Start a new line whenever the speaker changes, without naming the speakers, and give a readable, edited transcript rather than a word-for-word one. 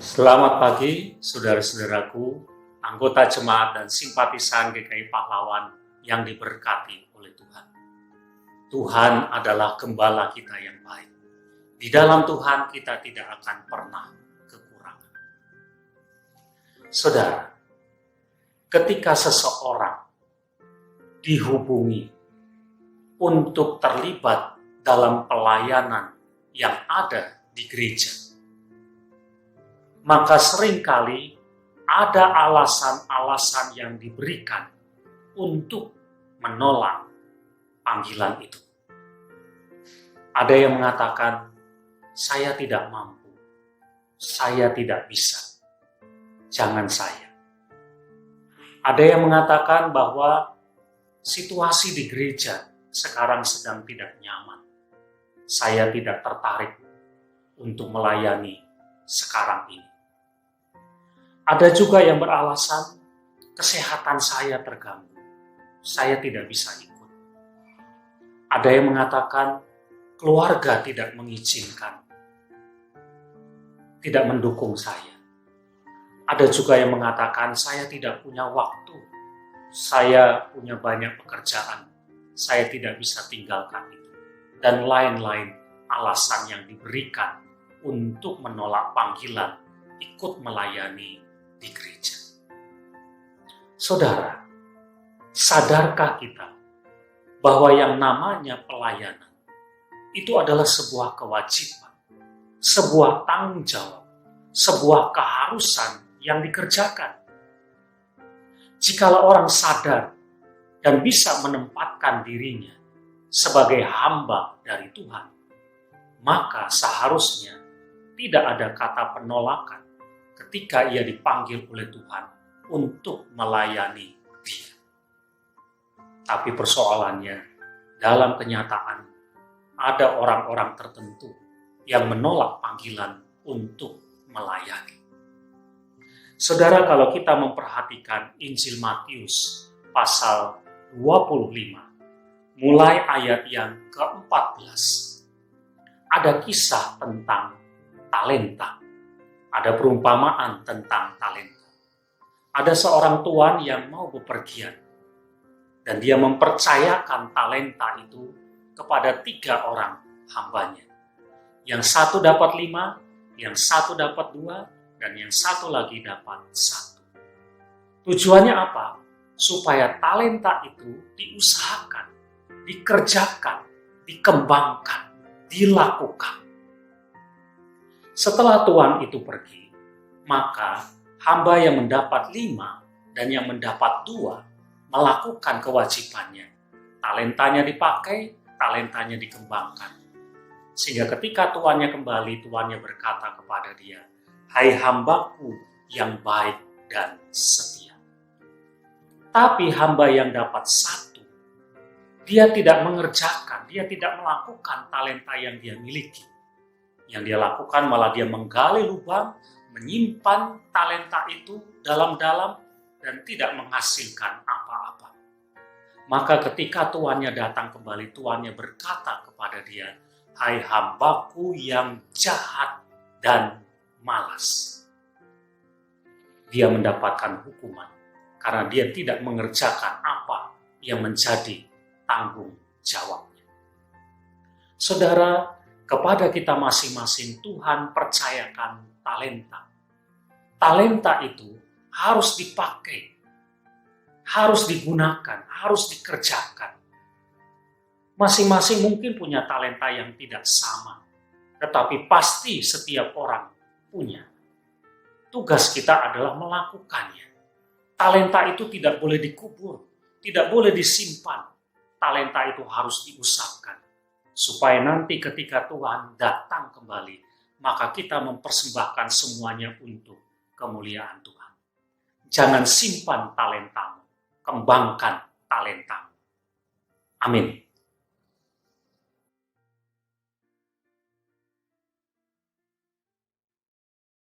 Selamat pagi, saudara-saudaraku, anggota jemaat dan simpatisan GKI Pahlawan yang diberkati oleh Tuhan. Tuhan adalah gembala kita yang baik. Di dalam Tuhan kita tidak akan pernah kekurangan. Saudara, ketika seseorang dihubungi untuk terlibat dalam pelayanan yang ada di gereja, maka seringkali ada alasan-alasan yang diberikan untuk menolak panggilan itu. Ada yang mengatakan, saya tidak mampu, saya tidak bisa, jangan saya. Ada yang mengatakan bahwa situasi di gereja sekarang sedang tidak nyaman, saya tidak tertarik untuk melayani sekarang ini. Ada juga yang beralasan, kesehatan saya terganggu, saya tidak bisa ikut. Ada yang mengatakan, keluarga tidak mengizinkan, tidak mendukung saya. Ada juga yang mengatakan, saya tidak punya waktu, saya punya banyak pekerjaan, saya tidak bisa tinggalkan itu. Dan lain-lain alasan yang diberikan untuk menolak panggilan ikut melayani di gereja. Saudara, sadarkah kita bahwa yang namanya pelayanan itu adalah sebuah kewajiban, sebuah tanggung jawab, sebuah keharusan yang dikerjakan. Jikalau orang sadar dan bisa menempatkan dirinya sebagai hamba dari Tuhan, maka seharusnya tidak ada kata penolakan ketika ia dipanggil oleh Tuhan untuk melayani Dia. Tapi persoalannya, dalam kenyataan ada orang-orang tertentu yang menolak panggilan untuk melayani. Saudara, kalau kita memperhatikan Injil Matius pasal 25, mulai ayat yang ke-14, ada kisah tentang talenta. Ada perumpamaan tentang talenta. Ada seorang tuan yang mau bepergian, dan dia mempercayakan talenta itu kepada 3 orang hambanya. Yang satu dapat 5, yang satu dapat 2, dan yang satu lagi dapat 1. Tujuannya apa? Supaya talenta itu diusahakan, dikerjakan, dikembangkan, dilakukan. Setelah tuan itu pergi, maka hamba yang mendapat 5 dan yang mendapat 2 melakukan kewajibannya. Talentanya dipakai, talentanya dikembangkan. Sehingga ketika tuannya kembali, tuannya berkata kepada dia, "Hai hambaku yang baik dan setia." Tapi hamba yang dapat 1, dia tidak mengerjakan, dia tidak melakukan talenta yang dia miliki. Yang dia lakukan malah dia menggali lubang, menyimpan talenta itu dalam-dalam dan tidak menghasilkan apa-apa. Maka ketika tuannya datang kembali, tuannya berkata kepada dia, "Hai hambaku yang jahat dan malas." Dia mendapatkan hukuman karena dia tidak mengerjakan apa yang menjadi tanggung jawabnya. Saudara, kepada kita masing-masing Tuhan percayakan talenta. Talenta itu harus dipakai, harus digunakan, harus dikerjakan. Masing-masing mungkin punya talenta yang tidak sama, tetapi pasti setiap orang punya. Tugas kita adalah melakukannya. Talenta itu tidak boleh dikubur, tidak boleh disimpan. Talenta itu harus diusahakan. Supaya nanti ketika Tuhan datang kembali, maka kita mempersembahkan semuanya untuk kemuliaan Tuhan. Jangan simpan talentamu, kembangkan talentamu. Amin.